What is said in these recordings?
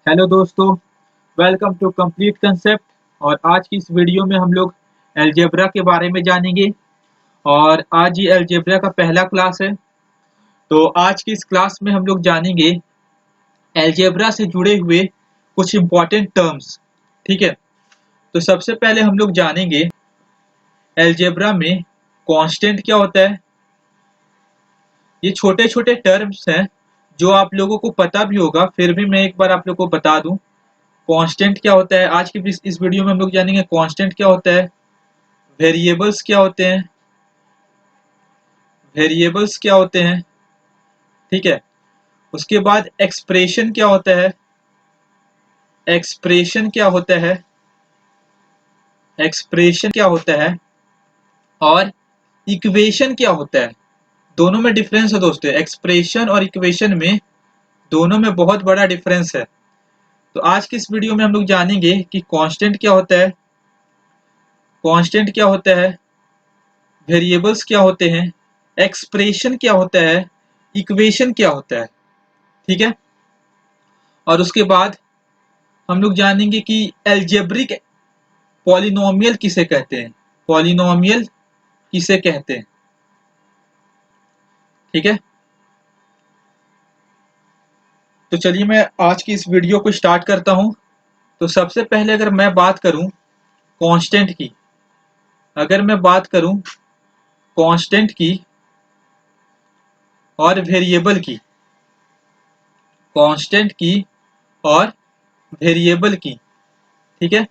Hello दोस्तों, welcome to complete concept. और आज की इस वीडियो में हम लोग अलजेब्रा के बारे में जानेंगे। और आज ये अलजेब्रा का पहला क्लास है। तो आज की इस क्लास में हम लोग जानेंगे अलजेब्रा से जुड़े हुए कुछ इम्पोर्टेंट टर्म्स। ठीक है, तो सबसे पहले हम लोग जानेंगे अलजेब्रा में कांस्टेंट क्या होता है। ये छोटे छोटे टर्म्स हैं जो आप लोगों को पता भी होगा, फिर भी मैं एक बार आप लोगों को बता दूं कांस्टेंट क्या होता है। आज की इस वीडियो में हम लोग जानेंगे कांस्टेंट क्या होता है, वेरिएबल्स क्या होते हैं, वेरिएबल्स क्या होते हैं। ठीक है, उसके बाद एक्सप्रेशन क्या होता है, एक्सप्रेशन क्या होता है, एक्सप्रेशन क्या होता है, और इक्वेशन क्या होता है। दोनों में डिफरेंस है दोस्तों, एक्सप्रेशन और इक्वेशन में दोनों में बहुत बड़ा डिफरेंस है। तो आज की इस वीडियो में हम लोग जानेंगे कि कांस्टेंट क्या होता है, कांस्टेंट क्या होता है, वेरिएबल्स क्या होते हैं, एक्सप्रेशन क्या होता है, इक्वेशन क्या होता है। ठीक है, और उसके बाद हम लोग जानेंगे कि एल्जेब्रिक पॉलिनोमियल किसे कहते हैं, पॉलिनोमियल किसे कहते हैं। ठीक है, तो चलिए मैं आज की इस वीडियो को स्टार्ट करता हूं। तो सबसे पहले अगर मैं बात करूं कांस्टेंट की, अगर मैं बात करूं कांस्टेंट की और वेरिएबल की, कांस्टेंट की और वेरिएबल की। ठीक है,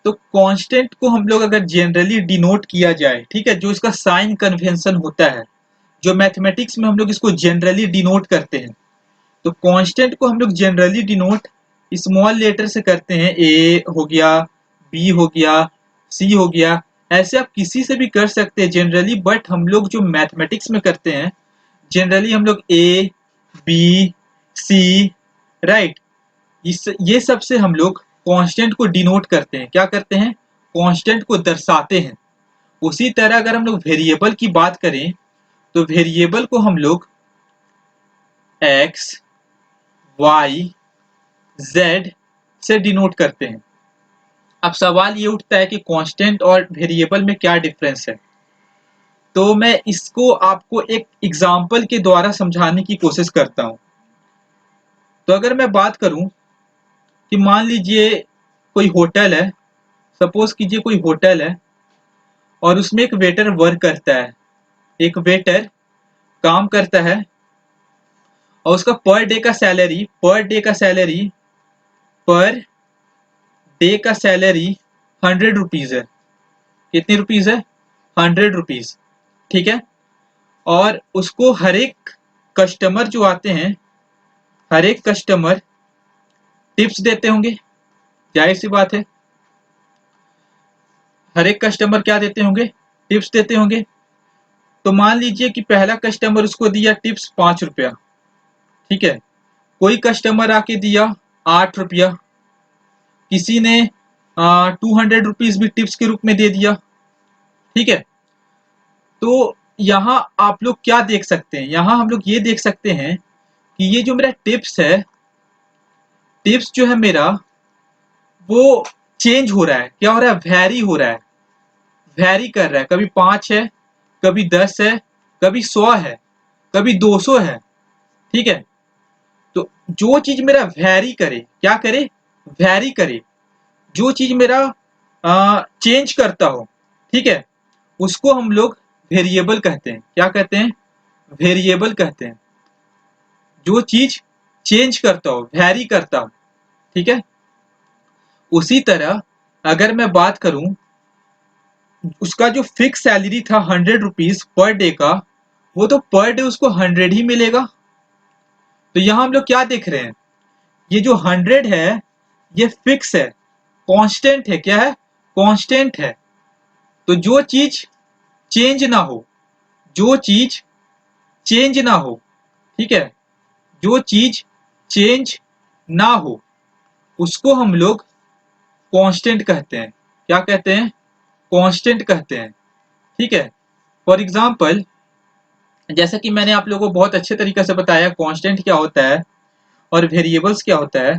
तो कांस्टेंट को हम लोग अगर जनरली डिनोट किया जाए, ठीक है, जो इसका साइन कन्वेंशन होता है, जो मैथमेटिक्स में हम लोग इसको जनरली डिनोट करते हैं, तो कांस्टेंट को हम लोग जनरली डिनोट स्मॉल लेटर से करते हैं। ए हो गया, बी हो गया, सी हो गया, ऐसे आप किसी से भी कर सकते हैं जनरली, बट हम लोग जो मैथमेटिक्स में करते हैं जनरली हम लोग ए, बी, सी, राइट, इस ये सब से हम लोग कांस्टेंट को डिनोट करते हैं। क्या करते हैं, कांस्टेंट को दर्शाते हैं। उसी तरह अगर हम लोग वेरिएबल की बात करें तो वेरिएबल को हम लोग एक्स, वाई, जेड से डिनोट करते हैं। अब सवाल ये उठता है कि कांस्टेंट और वेरिएबल में क्या डिफरेंस है। तो मैं इसको आपको एक एग्जांपल के द्वारा समझाने की कोशिश करता हूं। तो अगर मैं बात करूं कि मान लीजिए कोई होटल है, सपोज कीजिए कोई होटल है और उसमें एक वेटर वर्क करता है, एक वेटर काम करता है और उसका पर डे का सैलरी, पर डे का सैलरी 100 रुपीज है। कितनी रुपीज है, 100 रुपीज। ठीक है, और उसको हर एक कस्टमर जो आते हैं, हर एक कस्टमर टिप्स देते होंगे, जाहिर सी बात है, हर एक कस्टमर क्या देते होंगे, टिप्स देते होंगे। तो मान लीजिए कि पहला कस्टमर उसको दिया टिप्स 5 रुपया। ठीक है, कोई कस्टमर आके दिया 8 रुपया, किसी ने 200 रुपीज भी टिप्स के रूप में दे दिया। ठीक है, तो यहाँ आप लोग क्या देख सकते हैं, यहाँ हम लोग ये देख सकते हैं कि ये जो मेरा टिप्स है, टिप्स जो है मेरा वो चेंज हो रहा है। क्या हो रहा है, वैरी हो रहा है, वैरी कर रहा है। कभी 5 है, कभी 10 है, कभी 100 है, कभी 200 है। ठीक है, तो जो चीज मेरा वैरी करे, क्या करे, वैरी करे, जो चीज मेरा चेंज करता हो, ठीक है, उसको हम लोग वेरिएबल कहते हैं। क्या कहते हैं, वेरिएबल कहते हैं। जो चीज चेंज करता हो, वैरी करता हो। ठीक है, उसी तरह अगर मैं बात करूं, उसका जो फिक्स सैलरी था 100 रुपीज पर डे का, वो तो पर डे उसको 100 ही मिलेगा। तो यहां हम लोग क्या देख रहे हैं, ये जो 100 है ये फिक्स है, कांस्टेंट है। क्या है, कांस्टेंट है। तो जो चीज चेंज ना हो, जो चीज चेंज ना हो, ठीक है, जो चीज चेंज ना हो उसको हम लोग कांस्टेंट कहते हैं। क्या कहते हैं, कांस्टेंट कहते हैं। ठीक है, फॉर एग्जाम्पल जैसा कि मैंने आप लोगों को बहुत अच्छे तरीके से बताया कांस्टेंट क्या होता है। और वेरिएबल्स क्या होता है।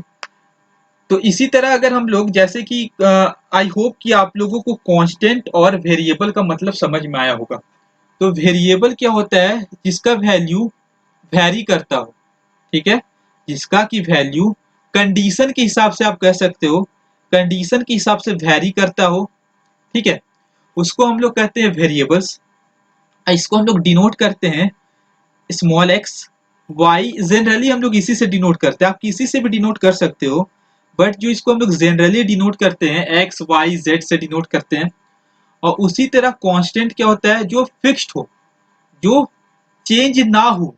तो इसी तरह अगर हम लोग जैसे कि आई होप कि आप लोगों को कांस्टेंट और वेरिएबल का मतलब समझ में आया होगा। तो वेरिएबल क्या होता है, जिसका वैल्यू वैरी करता हो, ठीक है, जिसका की वैल्यू कंडीशन के हिसाब से आप कह सकते हो, कंडीशन के हिसाब से वैरी करता हो, ठीक है, उसको हम लोग कहते हैं वेरिएबल्स। इसको हम लोग डिनोट करते हैं स्मॉल एक्स वाई, जनरली हम लोग इसी से डिनोट करते हैं, आप किसी से भी डिनोट कर सकते हो, बट जो इसको हम लोग जनरली डिनोट करते हैं एक्स वाई जेड से डिनोट करते हैं। और उसी तरह कांस्टेंट क्या होता है, जो फिक्स्ड हो, जो चेंज ना हो,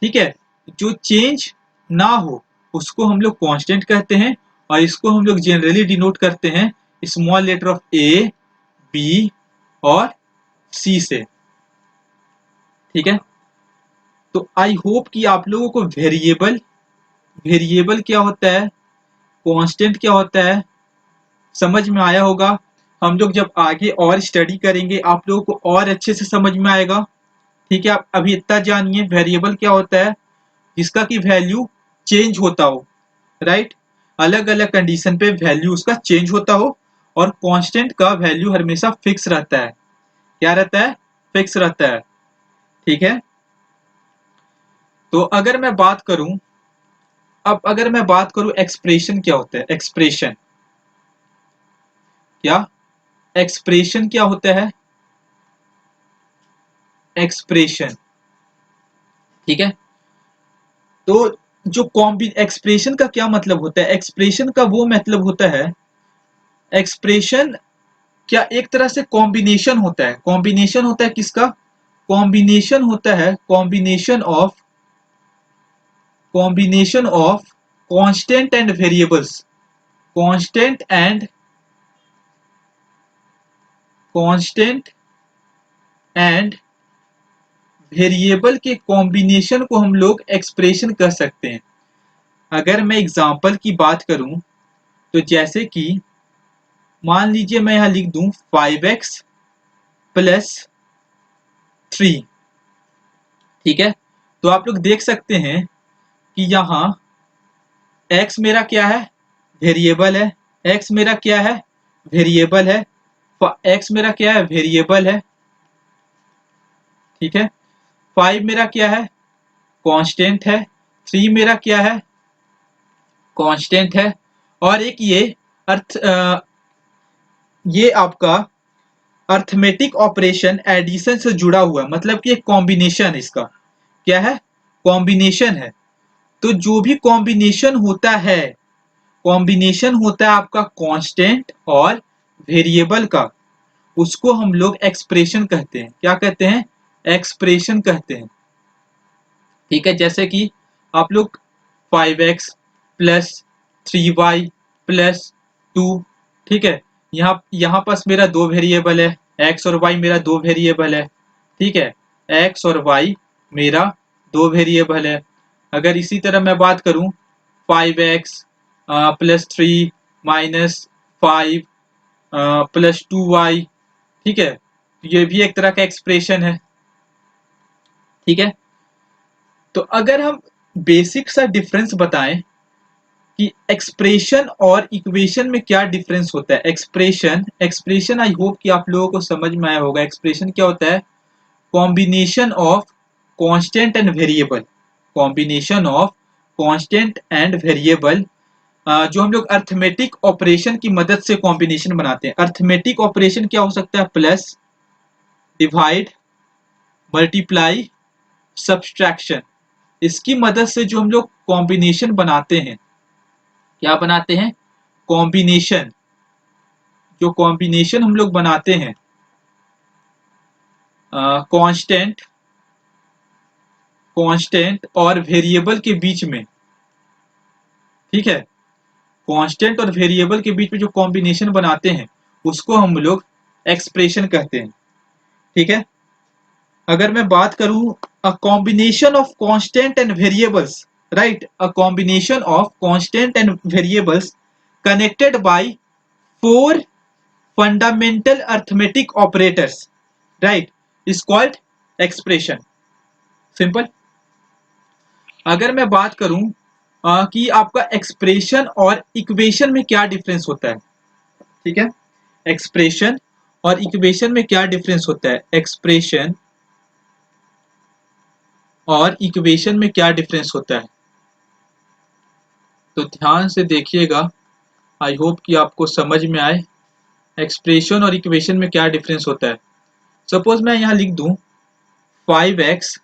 ठीक है, जो चेंज ना हो उसको हम लोग कांस्टेंट कहते हैं। और इसको हम लोग जनरली डिनोट करते हैं small letter of a b और सी से, ठीक है। तो आई होप कि आप लोगों को वेरिएबल वेरिएबल क्या होता है, कांस्टेंट क्या होता है, समझ में आया होगा। हम लोग जब आगे और स्टडी करेंगे आप लोगों को और अच्छे से समझ में आएगा, ठीक है। आप अभी इतना जानिए वेरिएबल क्या होता है, जिसका की वैल्यू चेंज होता हो, राइट, अलग अलग कंडीशन पे वैल्यू उसका चेंज होता हो। और कांस्टेंट का वैल्यू हमेशा फिक्स रहता है, क्या रहता है, फिक्स रहता है, ठीक है। तो अगर मैं बात करूं, अब अगर मैं बात करूं एक्सप्रेशन क्या होता है, एक्सप्रेशन क्या, एक्सप्रेशन क्या होता है, एक्सप्रेशन, ठीक है। तो जो कॉम्बी एक्सप्रेशन का क्या मतलब होता है, एक्सप्रेशन का वो मतलब होता है, एक्सप्रेशन क्या एक तरह से कॉम्बिनेशन होता है, कॉम्बिनेशन होता है किसका, कॉम्बिनेशन होता है, combination of constant and variables, constant and constant and variable के कॉम्बिनेशन को हम लोग एक्सप्रेशन कह सकते हैं। अगर मैं एग्जांपल की बात करूं तो जैसे कि मान लीजिए मैं यहां लिख दूं 5x प्लस 3, ठीक है। तो आप लोग देख सकते हैं कि यहाँ x मेरा क्या है, वेरिएबल है, x मेरा क्या है, वेरिएबल है, x मेरा क्या है, वेरिएबल है, ठीक है। 5 मेरा क्या है, कांस्टेंट है, 3 मेरा क्या है, कांस्टेंट है। और एक ये ये आपका अर्थमेटिक ऑपरेशन एडिशन से जुड़ा हुआ है, मतलब कि एक कॉम्बिनेशन इसका क्या है, कॉम्बिनेशन है। तो जो भी कॉम्बिनेशन होता है, कॉम्बिनेशन होता है आपका कांस्टेंट और वेरिएबल का, उसको हम लोग एक्सप्रेशन कहते हैं, क्या कहते हैं, एक्सप्रेशन कहते हैं, ठीक है। जैसे कि आप लोग 5x प्लस 3y प्लस 2, ठीक है, यहाँ पास मेरा दो वेरिएबल है, x और y मेरा दो वेरिएबल है, ठीक है, x और y मेरा दो वेरिएबल है। अगर इसी तरह मैं बात करूं 5x plus 3 minus 5 plus 2y, ठीक है, ये भी एक तरह का एक्सप्रेशन है, ठीक है। तो अगर हम बेसिक सा डिफरेंस बताएं कि एक्सप्रेशन और इक्वेशन में क्या डिफरेंस होता है, एक्सप्रेशन एक्सप्रेशन आई होप कि आप लोगों को समझ में आया होगा। एक्सप्रेशन क्या होता है, combination of constant and variable, combination of constant and variable, जो हम लोग अर्थमेटिक ऑपरेशन की मदद से कॉम्बिनेशन बनाते हैं। अर्थमेटिक ऑपरेशन क्या हो सकता है, प्लस, डिवाइड, मल्टीप्लाई, सब्सट्रैक्शन, इसकी मदद से जो हम लोग कॉम्बिनेशन बनाते हैं, क्या बनाते हैं, कॉम्बिनेशन, जो कॉम्बिनेशन हम लोग बनाते हैं कांस्टेंट कांस्टेंट और वेरिएबल के बीच में, ठीक है, कांस्टेंट और वेरिएबल के बीच में जो कॉम्बिनेशन बनाते हैं उसको हम लोग एक्सप्रेशन कहते हैं, ठीक है। अगर मैं बात करूं a combination of constant and variables, right, a combination of constant and variables connected by 4 fundamental arithmetic operators, right, is called expression, simple. अगर मैं बात करूं कि आपका एक्सप्रेशन और इक्वेशन में क्या डिफरेंस होता है। ठीक है, एक्सप्रेशन और इक्वेशन में क्या डिफरेंस होता है, एक्सप्रेशन और इक्वेशन में क्या डिफरेंस होता है। तो ध्यान से देखिएगा, आई होप कि आपको समझ में आए एक्सप्रेशन और इक्वेशन में क्या डिफरेंस होता है। सपोज मैं यहाँ लिख दूं 5x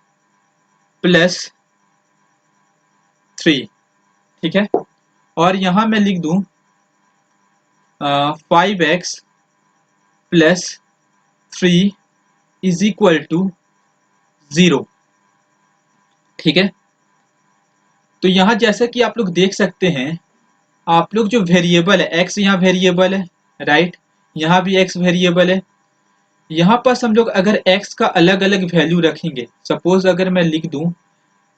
प्लस 3, ठीक है, और यहाँ मैं लिख दूं 5x plus 3 is equal to 0। ठीक है, तो यहाँ जैसा कि आप लोग देख सकते हैं, आप लोग जो वेरिएबल है x, यहाँ वेरिएबल है, राइट, यहाँ भी x वेरिएबल है। यहाँ पर हम लोग अगर x का अलग अलग वैल्यू रखेंगे, सपोज अगर मैं लिख दूं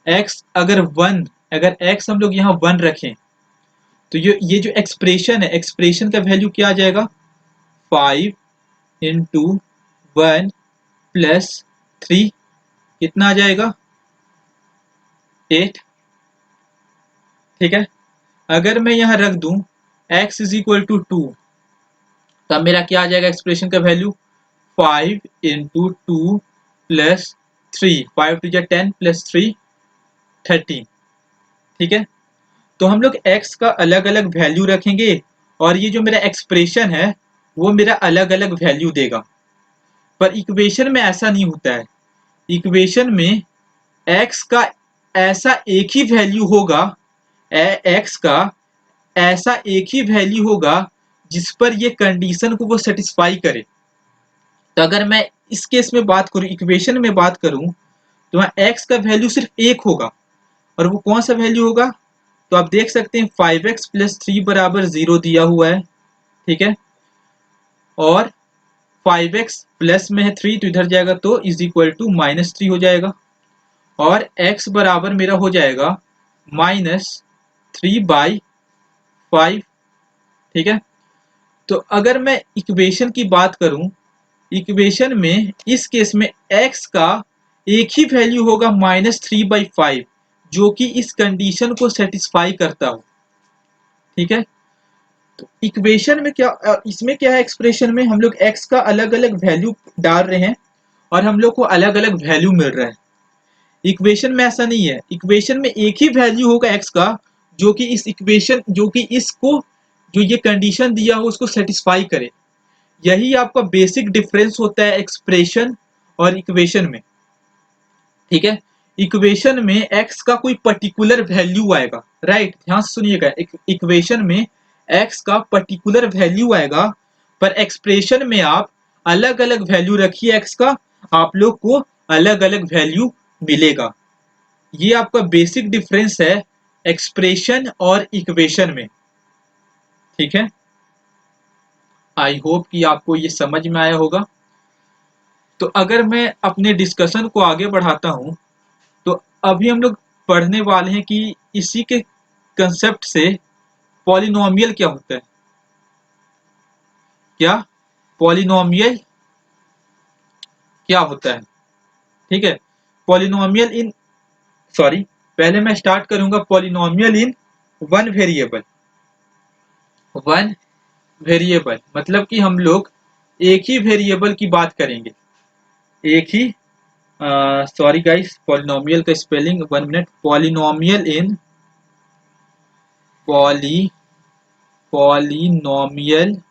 x अगर 1, अगर x हम लोग यहाँ 1 रखें, तो ये जो एक्सप्रेशन है, एक्सप्रेशन का वैल्यू क्या आ जाएगा, 5 इंटू 1 प्लस 3 कितना आ जाएगा, 8। ठीक है, अगर मैं यहाँ रख दूं x इज इक्वल टू 2, तब मेरा क्या आ जाएगा एक्सप्रेशन का value, 5 into 2 plus 3, 5 two 10 plus 3 13। ठीक है, तो हम लोग x का अलग अलग वैल्यू रखेंगे और ये जो मेरा एक्सप्रेशन है वो मेरा अलग अलग वैल्यू देगा। पर इक्वेशन में ऐसा नहीं होता है, इक्वेशन में x का ऐसा एक ही वैल्यू होगा, x का ऐसा एक ही वैल्यू होगा जिस पर ये कंडीशन को वो सेटिस्फाई करे। तो अगर मैं इस केस में बात करूं, इक्वेशन में बात करूं, तो वहाँ x का वैल्यू सिर्फ एक होगा, और वो कौन सा वैल्यू होगा, तो आप देख सकते हैं 5x प्लस 3 बराबर 0 दिया हुआ है। ठीक है, और 5x प्लस में है 3 तो इधर जाएगा तो इज इक्वल टू -3 हो जाएगा, और x बराबर मेरा हो जाएगा -3/5। ठीक है, तो अगर मैं इक्वेशन की बात करूं, इक्वेशन में इस केस में x का एक ही वैल्यू होगा -3/5, जो कि इस कंडीशन को सेटिस्फाई करता हो। ठीक है, तो इक्वेशन में क्या, इसमें क्या है, एक्सप्रेशन में हम लोग x का अलग अलग वैल्यू डाल रहे हैं और हम लोग को अलग अलग वैल्यू मिल रहा है। इक्वेशन में ऐसा नहीं है, इक्वेशन में एक ही वैल्यू होगा x का, जो कि इस इक्वेशन, जो कि इसको, जो ये कंडीशन दिया हो उसको सेटिस्फाई करे। यही आपका बेसिक डिफरेंस होता है एक्सप्रेशन और इक्वेशन में। ठीक है, इक्वेशन में x का कोई पर्टिकुलर वैल्यू आएगा, राइट, ध्यान से सुनिएगा, इक्वेशन में x का पर्टिकुलर वैल्यू आएगा, पर एक्सप्रेशन में आप अलग अलग वैल्यू रखिए x का, आप लोग को अलग अलग वैल्यू मिलेगा। ये आपका बेसिक डिफरेंस है एक्सप्रेशन और इक्वेशन में। ठीक है, आई होप कि आपको ये समझ में आया होगा। तो अगर मैं अपने डिस्कशन को आगे बढ़ाता हूं, तो अभी हम लोग पढ़ने वाले हैं कि इसी के कंसेप्ट से पॉलिनोमियल क्या होता है। क्या पॉलिनोमियल क्या होता है, ठीक है, पॉलिनोमियल इन, सॉरी, पहले मैं स्टार्ट करूंगा polynomial in one variable. One variable मतलब कि हम लोग एक ही वेरिएबल की बात करेंगे, एक ही, सॉरी गाइस, पॉलिनोमियल का spelling 1 minute, polynomial in, polynomial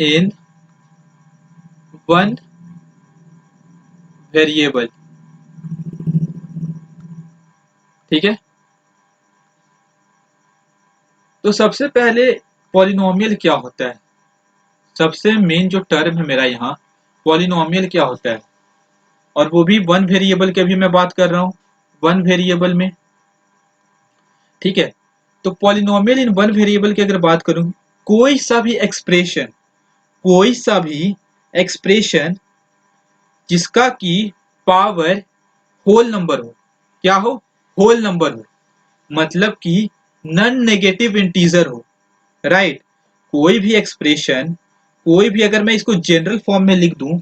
in one variable. ठीक है, तो सबसे पहले पॉलिनोमियल क्या होता है, सबसे मेन जो टर्म है मेरा यहाँ, पॉलिनोमियल क्या होता है, और वो भी वन वेरिएबल के भी मैं बात कर रहा हूँ, वन वेरिएबल में। ठीक है, तो पॉलिनोमियल इन वन वेरिएबल की अगर बात करूँ, कोई सा भी एक्सप्रेशन, कोई सा भी एक्सप्रेशन जिसका की पावर होल नंबर हो, क्या हो, होल नंबर हो, मतलब कि नॉन नेगेटिव इंटीजर हो, राइट। कोई भी एक्सप्रेशन, कोई भी, अगर मैं इसको जनरल फॉर्म में लिख दूं,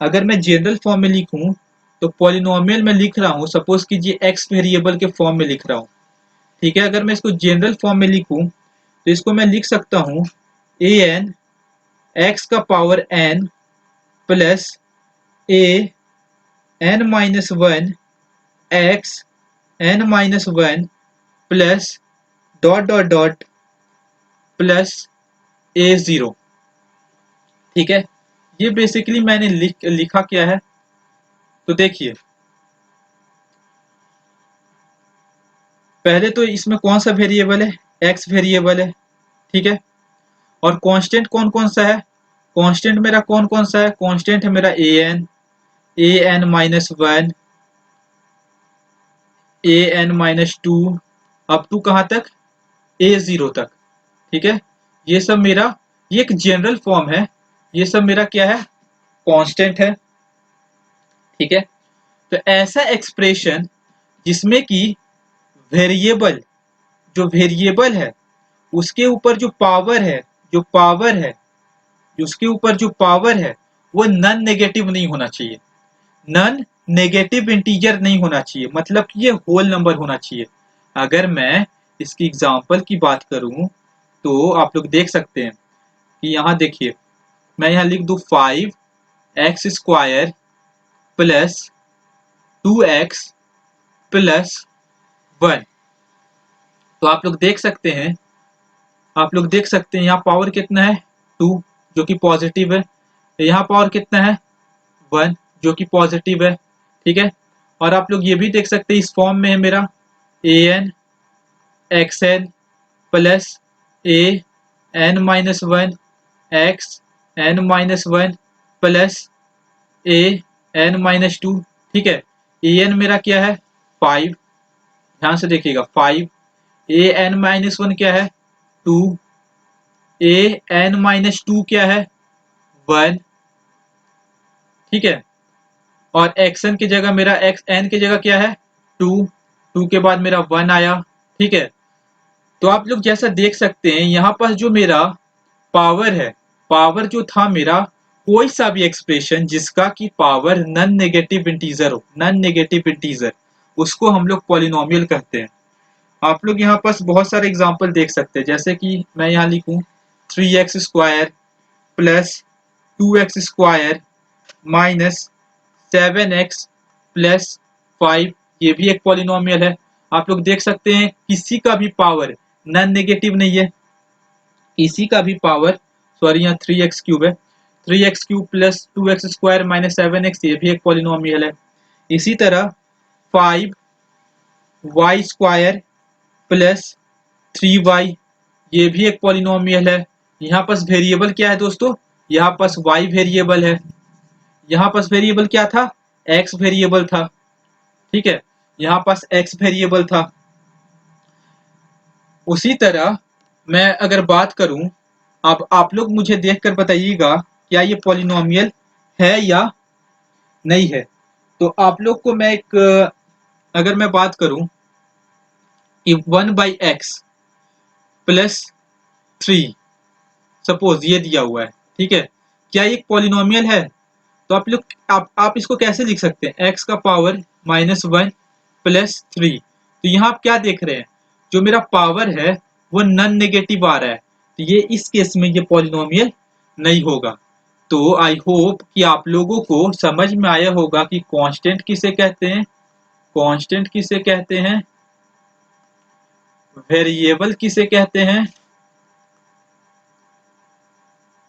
अगर मैं जनरल फॉर्म में लिखूं, तो पॉलिनोमियल में लिख रहा हूं, सपोज कीजिए एक्स वेरिएबल के फॉर्म में लिख रहा हूं, ठीक है। अगर मैं इसको जनरल फॉर्म में लिखूं तो इसको मैं लिख सकता हूं ए एन एक्स का power N plus A N minus one X N minus one plus dot dot dot plus A zero. ठीक है, ये बेसिकली मैंने लिखा क्या है, तो देखिए पहले तो इसमें कौन सा वेरिएबल है, एक्स वेरिएबल है। ठीक है, और कांस्टेंट कौन कौन सा है, कांस्टेंट मेरा कौन कौन सा है, कांस्टेंट है मेरा A N minus one, A N minus two, up to कहाँ तक, ए जीरो तक। ठीक है, ये सब मेरा, ये एक जनरल फॉर्म है, ये सब मेरा क्या है, कांस्टेंट है। ठीक है, तो ऐसा एक्सप्रेशन जिसमें कि वेरिएबल, जो वेरिएबल है उसके ऊपर जो पावर है, जो पावर है, उसके ऊपर जो पावर है वो नन नेगेटिव नहीं होना चाहिए, नन नेगेटिव इंटीजर नहीं होना चाहिए, मतलब कि ये होल नंबर होना चाहिए। अगर मैं इसकी एग्जांपल की बात करूं तो आप लोग देख सकते हैं कि यहाँ देखिए, मैं यहाँ लिख दूं 5x square plus 2x plus 1। तो आप लोग देख सकते हैं, आप लोग देख सकते हैं यहाँ पावर कितना है 2 जो कि पॉजिटिव है, यहाँ पावर कितना है 1 जो कि पॉजिटिव है। ठीक है, और आप लोग ये भी देख सकते हैं इस फॉर्म में है मेरा A N X N plus A N minus one X N minus one plus A N minus two. ठीक है, ए एन मेरा क्या है 5, ध्यान से देखिएगा 5, ए एन माइनस वन क्या है 2, ए एन माइनस टू क्या है 1। ठीक है, और एक्स एन की जगह मेरा एक्स एन की जगह क्या है 2, 2 के बाद मेरा 1 आया। ठीक है, तो आप लोग जैसा देख सकते हैं यहाँ पर जो मेरा पावर है, पावर जो था मेरा, कोई सा भी एक्सप्रेशन जिसका कि पावर नन नेगेटिव इंटीजर हो, नन नेगेटिव इंटीजर, उसको हम लोग पॉलिनोमियल कहते हैं। आप लोग यहाँ पास बहुत सारे एग्जांपल देख सकते हैं, जैसे कि मैं यहाँ लिखूं 3x square plus 2x square minus 7x plus 5, ये भी एक पॉलिनोमियल है। आप लोग देख सकते हैं किसी का भी पावर नन नेगेटिव नहीं है, किसी का भी पावर, सॉरी यहाँ 3x क्यूब है, 3x cube plus 2x square minus 7x, ये भी एक पॉलिनोमियल है। इसी तरह 5y स्क्वायर प्लस 3y, ये भी एक पॉलिनोमियल है। यहाँ पास वेरिएबल क्या है दोस्तों, यहाँ पास y वेरिएबल है, यहाँ पास वेरिएबल क्या था, x वेरिएबल था। ठीक है, यहाँ पास x वेरिएबल था। उसी तरह मैं अगर बात करूं, अब आप लोग मुझे देखकर बताइएगा क्या ये पॉलिनोमियल है या नहीं है। तो आप लोग को मैं एक, अगर मैं बात करूं कि 1/x प्लस 3 सपोज ये दिया हुआ है, ठीक है, क्या ये एक पॉलिनोमियल है। तो आप लोग आप इसको कैसे लिख सकते हैं, x का पावर -1 प्लस 3। तो यहाँ आप क्या देख रहे हैं, जो मेरा पावर है वो नन नेगेटिव आ रहा है, तो ये इस केस में ये पॉलिनोमियल नहीं होगा। तो आई होप कि आप लोगों को समझ में आया होगा कि कांस्टेंट किसे कहते हैं, कांस्टेंट किसे कहते हैं, वेरिएबल किसे कहते हैं,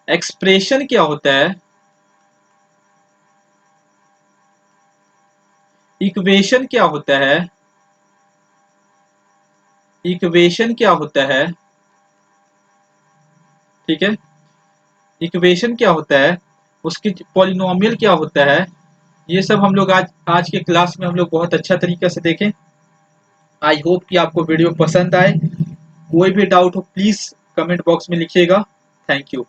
एक्सप्रेशन क्या होता है, इक्वेशन क्या होता है, इक्वेशन क्या होता है। ठीक है, इक्वेशन क्या होता है, उसकी पॉलिनोमियल क्या होता है, ये सब हम लोग आज के क्लास में हम लोग बहुत अच्छा तरीके से देखें। आई होप कि आपको वीडियो पसंद आए। कोई भी डाउट हो प्लीज कमेंट बॉक्स में लिखिएगा। Thank you.